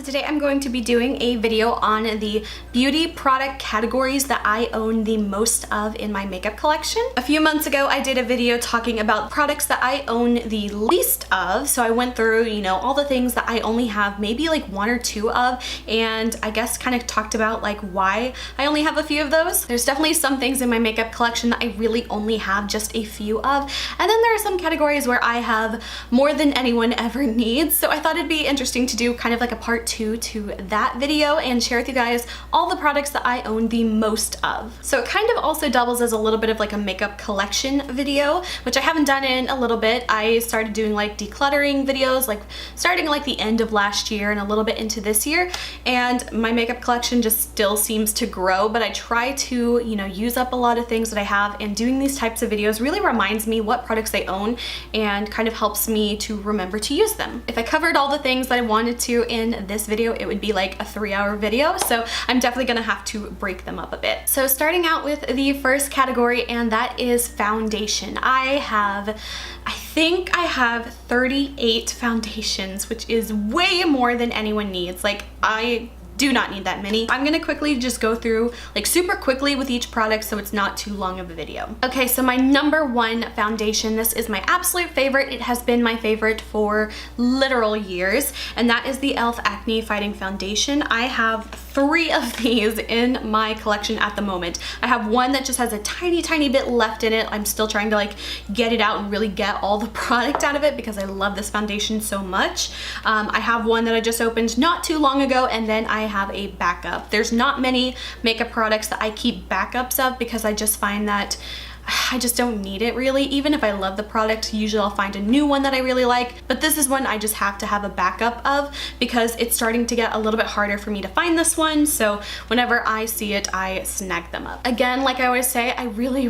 today I'm going to be doing a video on the beauty product categories that I own the most of in my makeup collection. A few months ago I did a video talking about products that I own the least of, so I went through, you know, all the things that I only have maybe like one or two of, and I guess kind of talked about like why I only have a few of those. There's definitely some things in my makeup collection that I really only have just a few of, and then there are some categories where I have more than anyone ever needs, so I thought it'd be interesting to do kind of like a part 2 to that video and share with you guys all the products that I own the most of. So it kind of also doubles as a little bit of like a makeup collection video, which I haven't done in a little bit. I started doing like decluttering videos like starting like the end of last year and a little bit into this year, and my makeup collection just still seems to grow, but I try to, you know, use up a lot of things that I have, and doing these types of videos really reminds me what products I own and kind of helps me to remember to use them. If I covered all the things that I wanted to in this video, it would be like a 3-hour video, so I'm definitely gonna have to break them up a bit. So starting out with the first category, and that is foundation. I think I have 38 foundations, which is way more than anyone needs. Like, I do not need that many. I'm gonna quickly just go through like super quickly with each product so it's not too long of a video. Okay, so my number one foundation, this is my absolute favorite. It has been my favorite for literal years, and that is the e.l.f. Acne Fighting Foundation. I have 3 of these in my collection at the moment. I have one that just has a tiny bit left in it. I'm still trying to like get it out and really get all the product out of it because I love this foundation so much. I have one that I just opened not too long ago, and then I have a backup. There's not many makeup products that I keep backups of because I just find that I just don't need it really. Even if I love the product, usually I'll find a new one that I really like, but this is one I just have to have a backup of because it's starting to get a little bit harder for me to find this one, so whenever I see it, I snag them up. Again, like I always say, I really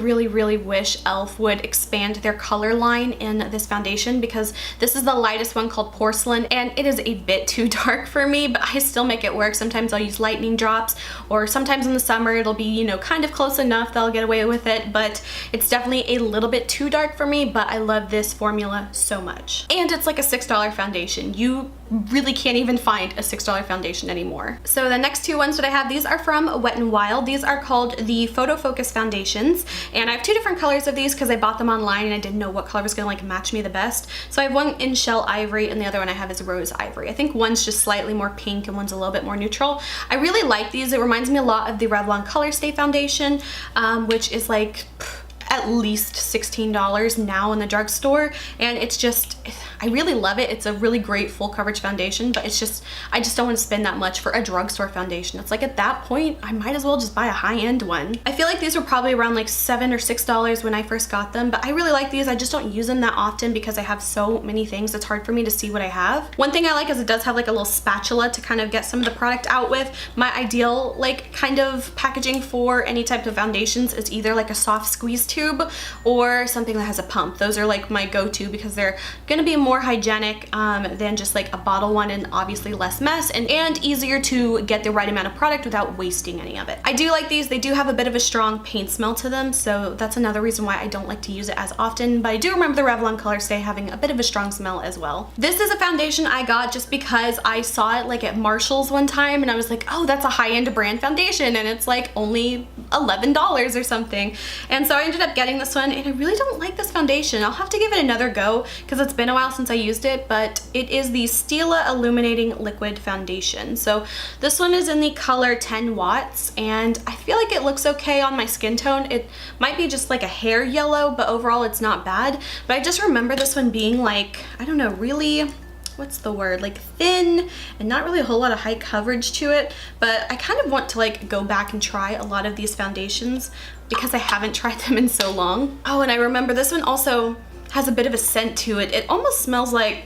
wish e.l.f. would expand their color line in this foundation because this is the lightest one called Porcelain, and it is a bit too dark for me, but I still make it work. Sometimes I'll use lightning drops, or sometimes in the summer it'll be, you know, kind of close enough that I'll get away with it, but it's definitely a little bit too dark for me, but I love this formula so much. And it's like a $6 foundation. You really can't even find a $6 foundation anymore. So the next 2 ones that I have, these are from Wet n Wild. These are called the Photo Focus foundations, and I have 2 different colors of these because I bought them online and I didn't know what color was gonna like match me the best. So I have one in Shell Ivory and the other one I have is Rose Ivory. I think one's just slightly more pink and one's a little bit more neutral. I really like these. It reminds me a lot of the Revlon Color Stay foundation, which is like at least $16 now in the drugstore, and it's just, I really love it. It's a really great full coverage foundation, but it's just, I just don't want to spend that much for a drugstore foundation. It's like at that point, I might as well just buy a high-end one. I feel like these were probably around like $7 or $6 when I first got them, but I really like these. I just don't use them that often because I have so many things. It's hard for me to see what I have. One thing I like is it does have like a little spatula to kind of get some of the product out with. My ideal like kind of packaging for any type of foundations is either like a soft squeeze tube or something that has a pump. Those are like my go-to because they're gonna be more hygienic than just like a bottle one, and obviously less mess and easier to get the right amount of product without wasting any of it. I do like these. They do have a bit of a strong paint smell to them, so that's another reason why I don't like to use it as often, but I do remember the Revlon Color Stay having a bit of a strong smell as well. This is a foundation I got just because I saw it like at Marshall's one time and I was like, oh, that's a high-end brand foundation and it's like only $11 or something, and so I ended up getting this one, and I really don't like this foundation. I'll have to give it another go because it's been a while since I used it, but it is the Stila Illuminating Liquid Foundation. So this one is in the color 10 watts, and I feel like it looks okay on my skin tone. It might be just like a hair yellow, but overall it's not bad. But I just remember this one being like, I don't know, really, what's the word, like thin and not really a whole lot of high coverage to it, but I kind of want to like go back and try a lot of these foundations because I haven't tried them in so long. Oh, and I remember this one also has a bit of a scent to it. It almost smells like,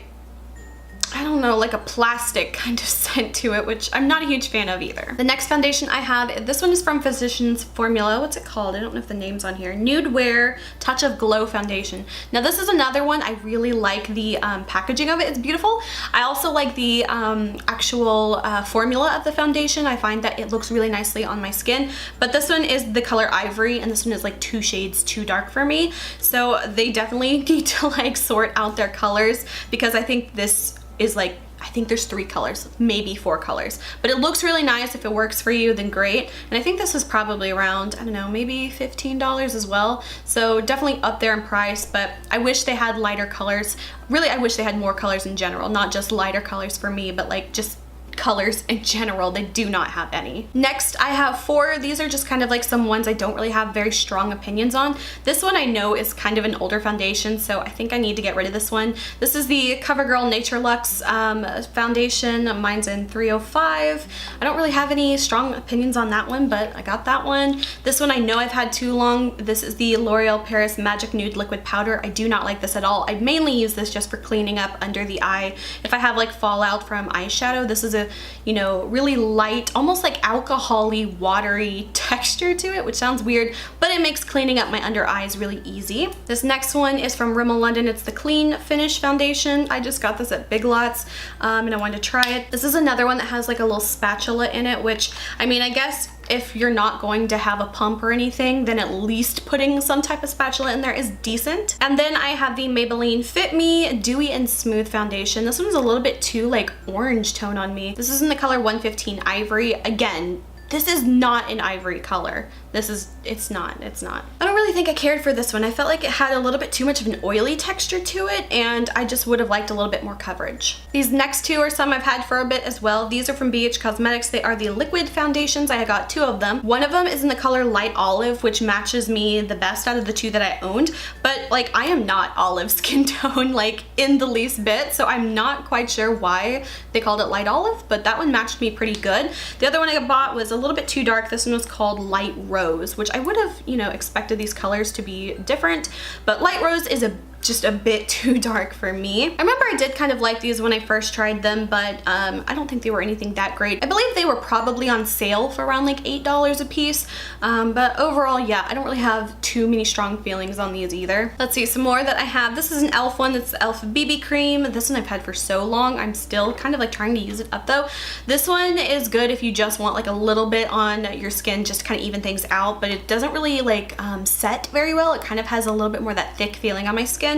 I don't know, like a plastic kind of scent to it, which I'm not a huge fan of either. The next foundation I have, this one is from Physicians Formula. What's it called? I don't know if the name's on here. Nude Wear Touch of Glow Foundation. Now this is another one. I really like the packaging of it. It's beautiful. I also like the actual formula of the foundation. I find that it looks really nicely on my skin, but this one is the color Ivory, and this one is like 2 shades too dark for me. So they definitely need to like sort out their colors because I think this is like I think there's 3 colors, maybe 4 colors, but it looks really nice. If it works for you, then great. And I think this was probably around, I don't know, maybe $15 as well. So definitely up there in price, but I wish they had lighter colors. Really, I wish they had more colors in general, not just lighter colors for me, but like just colors in general. They do not have any. Next, I have 4. These are just kind of like some ones I don't really have very strong opinions on. This one I know is kind of an older foundation, so I think I need to get rid of this one. This is the CoverGirl Nature Luxe foundation. Mine's in 305. I don't really have any strong opinions on that one, but I got that one. This one I know I've had too long. This is the L'Oreal Paris Magic Nude Liquid Powder. I do not like this at all. I mainly use this just for cleaning up under the eye. If I have like fallout from eyeshadow, this is a, you know, really light, almost like alcohol-y, watery texture to it, which sounds weird, but it makes cleaning up my under eyes really easy. This next one is from Rimmel London. It's the Clean Finish Foundation. I just got this at Big Lots, and I wanted to try it. This is another one that has like a little spatula in it, which, I mean, I guess if you're not going to have a pump or anything, then at least putting some type of spatula in there is decent. And then I have the Maybelline Fit Me Dewy and Smooth Foundation. This one's a little bit too like orange tone on me. This is in the color 115 Ivory. Again, this is not an ivory color. It's not. I don't really think I cared for this one. I felt like it had a little bit too much of an oily texture to it, and I just would have liked a little bit more coverage. These next 2 are some I've had for a bit as well. These are from BH Cosmetics. They are the liquid foundations. I got 2 of them. One of them is in the color Light Olive, which matches me the best out of the 2 that I owned, but like I am not olive skin tone like in the least bit, so I'm not quite sure why they called it Light Olive, but that one matched me pretty good. The other one I bought was a little bit too dark. This one was called Light Rose, which I would have, you know, expected these colors to be different, but Light Rose is just a bit too dark for me. I remember I did kind of like these when I first tried them, but I don't think they were anything that great. I believe they were probably on sale for around like $8 a piece, but overall, yeah, I don't really have too many strong feelings on these either. Let's see, some more that I have. This is an e.l.f. one. That's the e.l.f. BB Cream. This one I've had for so long. I'm still kind of like trying to use it up though. This one is good if you just want like a little bit on your skin just to kind of even things out, but it doesn't really like set very well. It kind of has a little bit more of that thick feeling on my skin.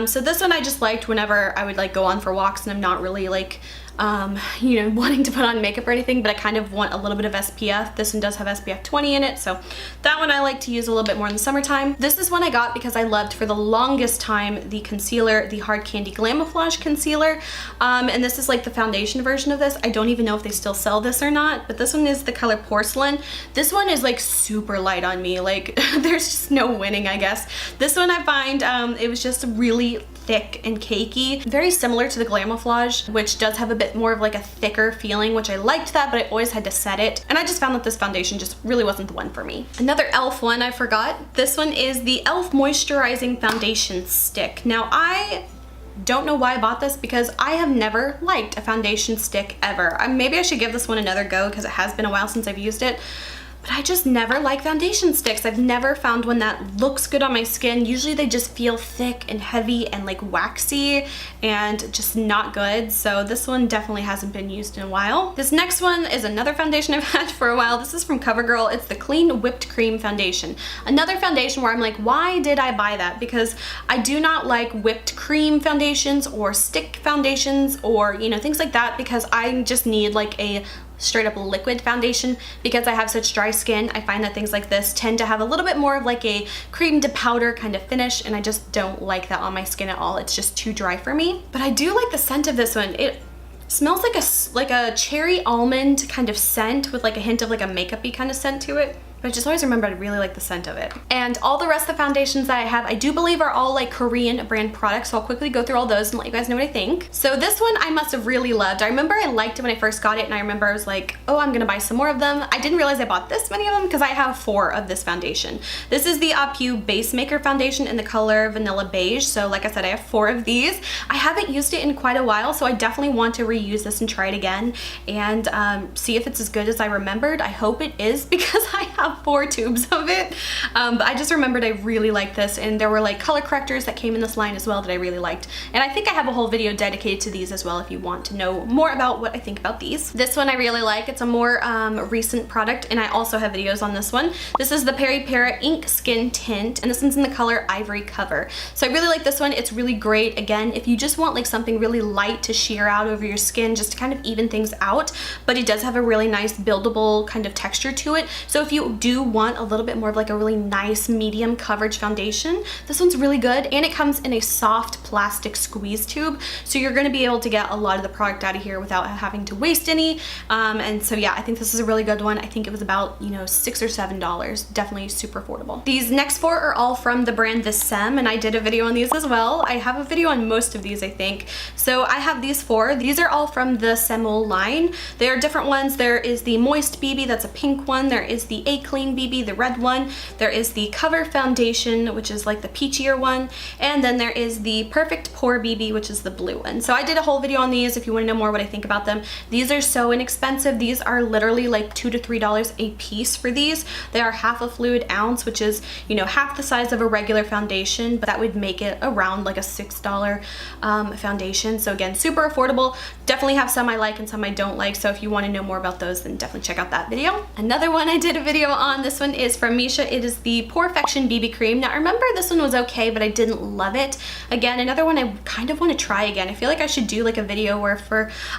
So this one I just liked whenever I would like go on for walks and I'm not really like you know, wanting to put on makeup or anything, but I kind of want a little bit of SPF. This one does have SPF 20 in it, so that one I like to use a little bit more in the summertime. This is one I got because I loved for the longest time the concealer, the Hard Candy Glamoflauge concealer, and this is like the foundation version of this. I don't even know if they still sell this or not, but this one is the color Porcelain. This one is like super light on me, like there's just no winning, I guess. This one I find it was just really thick and cakey, very similar to the Glamoflauge, which does have a bit more of like a thicker feeling, which I liked that, but I always had to set it, and I just found that this foundation just really wasn't the one for me. Another e.l.f. one I forgot. This one is the e.l.f. Moisturizing Foundation Stick. Now I don't know why I bought this because I have never liked a foundation stick ever. Maybe I should give this one another go because it has been a while since I've used it. But I just never like foundation sticks. I've never found one that looks good on my skin. Usually they just feel thick and heavy and like waxy and just not good. So this one definitely hasn't been used in a while. This next one is another foundation I've had for a while. This is from CoverGirl. It's the Clean Whipped Cream Foundation. Another foundation where I'm like, why did I buy that? Because I do not like whipped cream foundations or stick foundations or, you know, things like that, because I just need like a straight up liquid foundation. Because I have such dry skin, I find that things like this tend to have a little bit more of like a cream to powder kind of finish, and I just don't like that on my skin at all. It's just too dry for me. But I do like the scent of this one. It smells like a cherry almond kind of scent with like a hint of like a makeup-y kind of scent to it. But I just always remember I really like the scent of it. And all the rest of the foundations that I have, I do believe are all like Korean brand products, so I'll quickly go through all those and let you guys know what I think. So this one I must have really loved. I remember I liked it when I first got it, and I remember I was like, oh, I'm gonna buy some more of them. I didn't realize I bought this many of them because I have 4 of this foundation. This is the Apu Base Maker Foundation in the color Vanilla Beige. So like I said, I have 4 of these. I haven't used it in quite a while, so I definitely want to reuse this and try it again and see if it's as good as I remembered. I hope it is because I have have 4 tubes of it. But I just remembered I really liked this, and there were like color correctors that came in this line as well that I really liked. And I think I have a whole video dedicated to these as well if you want to know more about what I think about these. This one I really like. It's a more recent product, and I also have videos on this one. This is the Peripera Ink Skin Tint, and this one's in the color Ivory Cover. So I really like this one. It's really great. Again, if you just want like something really light to sheer out over your skin, just to kind of even things out, but it does have a really nice buildable kind of texture to it. So if you do want a little bit more of like a really nice medium coverage foundation, this one's really good, and it comes in a soft plastic squeeze tube, so you're going to be able to get a lot of the product out of here without having to waste any. And so yeah, I think this is a really good one. I think it was about, you know, $6 or $7. Definitely super affordable. These next 4 are all from the brand The Saem, and I did a video on these as well. I have a video on most of these, I think. So I have these 4. These are all from the Saem line. They are different ones. There is the Moist BB, that's a pink one. There is the A Clean BB, the red one. There is the Cover Foundation, which is like the peachier one. And then there is the Perfect Pore BB, which is the blue one. So I did a whole video on these if you want to know more what I think about them. These are so inexpensive. These are literally like $2 to $3 a piece for these. They are half a fluid ounce, which is, you know, half the size of a regular foundation, but that would make it around like a $6 foundation. So again, super affordable. Definitely have some I like and some I don't like. So if you want to know more about those, then definitely check out that video. Another one I did a video on, this one is from Misha. It is the Porcelain BB Cream. Now remember, this one was okay, but I didn't love it. Again, another one I kind of want to try again. I feel like I should do like a video where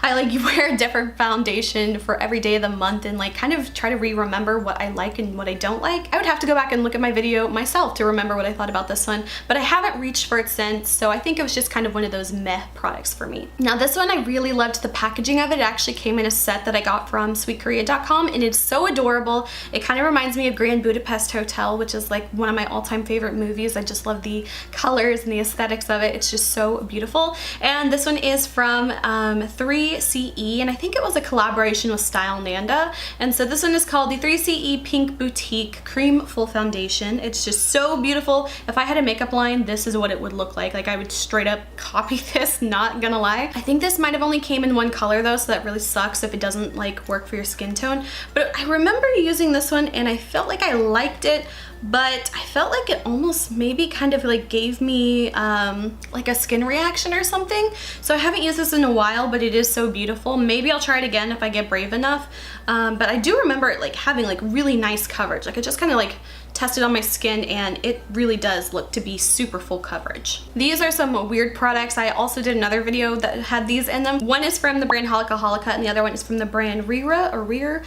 I like wear a different foundation for every day of the month and like kind of try to remember what I like and what I don't like. I would have to go back and look at my video myself to remember what I thought about this one, but I haven't reached for it since, so I think it was just kind of one of those meh products for me. Now this one, I really loved the packaging of it. It actually came in a set that I got from sweetkorea.com, and it's so adorable. It kind of reminds me of Grand Budapest Hotel, which is like one of my all-time favorite movies. I just love the colors and the aesthetics of it. It's just so beautiful. And this one is from 3CE, and I think it was a collaboration with Style Nanda. And so this one is called the 3CE Pink Boutique Cream Full Foundation. It's just so beautiful. If I had a makeup line, this is what it would look like. Like I would straight up copy this, not gonna lie. I think this might have only came in one color though, so that really sucks if it doesn't like work for your skin tone. But I remember using this one and I felt like I liked it, but I felt like it almost maybe kind of like gave me like a skin reaction or something. So I haven't used this in a while, but it is so beautiful. Maybe I'll try it again if I get brave enough. But I do remember it like having like really nice coverage. Like it just kind of like tested on my skin, and it really does look to be super full coverage. These are some weird products. I also did another video that had these in them. One is from the brand Halika Halika, and the other one is from the brand Rira or Rear.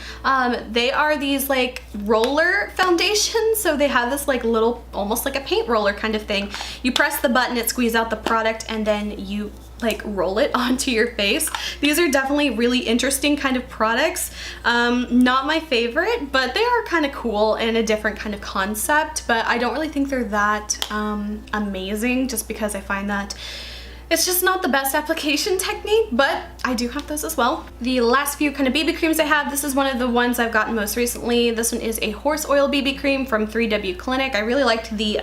They are these like roller foundations. So they have this like little, almost like a paint roller kind of thing. You press the button, it squeezes out the product, and then you like roll it onto your face. These are definitely really interesting kind of products. Not my favorite, but they are kind of cool and a different kind of concept, but I don't really think they're that amazing, just because I find that it's just not the best application technique, but I do have those as well. The last few kind of BB creams I have, this is one of the ones I've gotten most recently. This one is a horse oil BB cream from 3W Clinic. I really liked the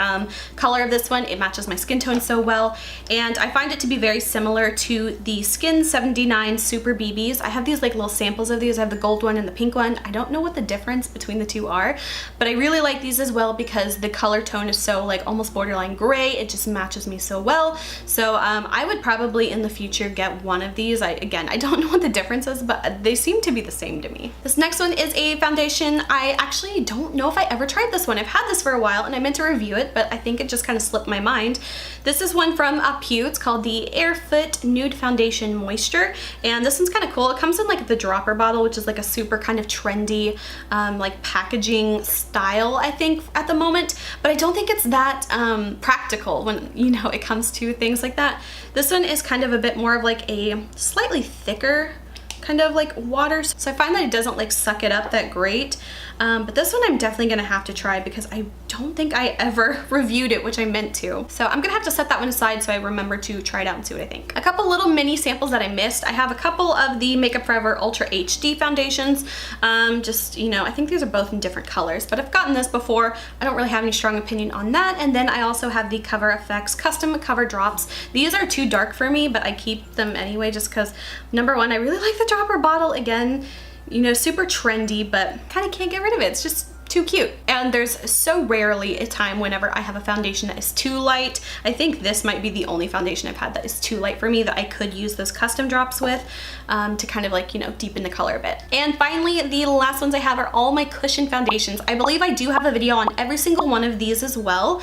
color of this one. It matches my skin tone so well, and I find it to be very similar to the Skin 79 Super BBs. I have these like little samples of these. I have the gold one and the pink one. I don't know what the difference between the two are, but I really like these as well because the color tone is so like almost borderline gray. It just matches me so well. So I would probably in the future get one of these. Again, I don't know what the difference is, but they seem to be the same to me. This next one is a foundation. I actually don't know if I ever tried this one. I've had this for a while and I meant to review it, but I think it just kind of slipped my mind. This is one from Pew. It's called the Airfoot Nude Foundation Moisture, and this one's kind of cool. It comes in like the dropper bottle, which is like a super kind of trendy like packaging style, I think, at the moment, but I don't think it's that practical when, you know, it comes to things like that. This one is kind of a bit more of like a slightly thicker kind of like water, so I find that it doesn't like suck it up that great. But this one I'm definitely gonna have to try because I don't think I ever reviewed it, which I meant to. So I'm gonna have to set that one aside so I remember to try it out and see what I think. A couple little mini samples that I missed. I have a couple of the Makeup Forever Ultra HD foundations. Just, you know, I think these are both in different colors, but I've gotten this before. I don't really have any strong opinion on that. And then I also have the Cover FX Custom Cover Drops. These are too dark for me, but I keep them anyway just because, number one, I really like the dropper bottle. Again, you know, super trendy, but kind of can't get rid of it. It's just too cute. And there's so rarely a time whenever I have a foundation that is too light. I think this might be the only foundation I've had that is too light for me that I could use those custom drops with to kind of like, you know, deepen the color a bit. And finally, the last ones I have are all my cushion foundations. I believe I do have a video on every single one of these as well.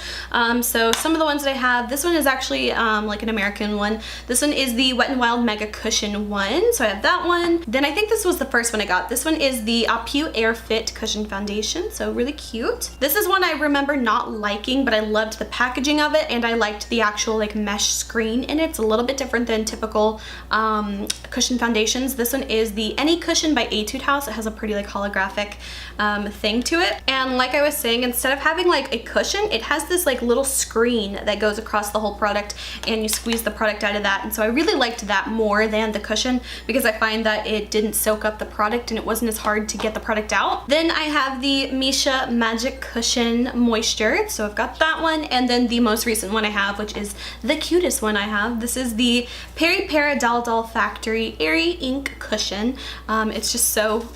So some of the ones that I have, this one is actually like an American one. This one is the Wet n Wild Mega Cushion one. So I have that one. Then I think this was the first one I got. This one is the Apu Air Fit Cushion Foundation. So really cute. This is one I remember not liking, but I loved the packaging of it and I liked the actual like mesh screen in it. It's a little bit different than typical cushion foundations. This one is the Any Cushion by Etude House. It has a pretty like holographic thing to it. And like I was saying, instead of having like a cushion, it has this like little screen that goes across the whole product and you squeeze the product out of that. And so I really liked that more than the cushion because I find that it didn't soak up the product and it wasn't as hard to get the product out. Then I have the Misha Magic Cushion Moisture. So I've got that one. And then the most recent one I have, which is the cutest one I have. This is the Peripera Doll Factory Airy Ink Cushion. It's just so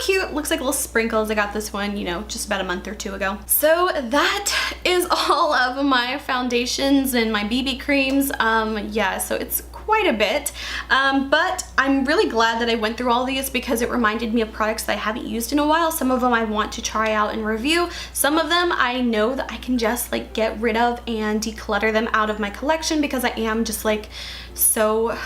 cute. Looks like little sprinkles. I got this one, you know, just about a month or two ago. So that is all of my foundations and my BB creams. Yeah, so it's quite a bit, but I'm really glad that I went through all these because it reminded me of products that I haven't used in a while. Some of them I want to try out and review. Some of them I know that I can just like get rid of and declutter them out of my collection because I am just like so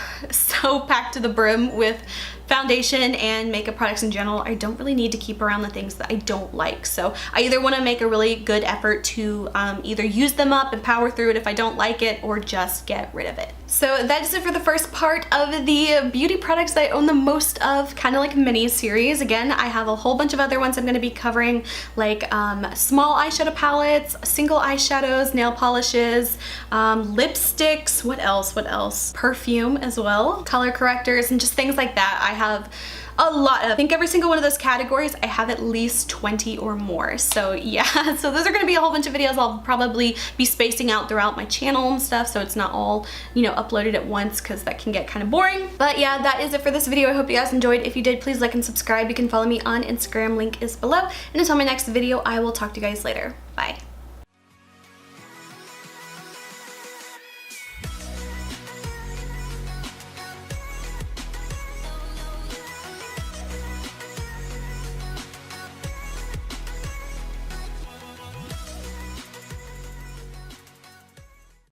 packed to the brim with foundation and makeup products in general. I don't really need to keep around the things that I don't like. So I either want to make a really good effort to either use them up and power through it if I don't like it or just get rid of it. So that is it for the first part of the beauty products that I own the most of, kind of like a mini series. Again, I have a whole bunch of other ones I'm going to be covering, like small eyeshadow palettes, single eyeshadows, nail polishes, lipsticks, what else? Perfume as well, color correctors, and just things like that. I have a lot of, I think every single one of those categories I have at least 20 or more. So yeah, so those are going to be a whole bunch of videos I'll probably be spacing out throughout my channel and stuff, so it's not all, you know, uploaded at once because that can get kind of boring. But yeah, that is it for this video. I hope you guys enjoyed. If you did, please like and subscribe. You can follow me on Instagram, link is below. And until my next video, I will talk to you guys later. Bye.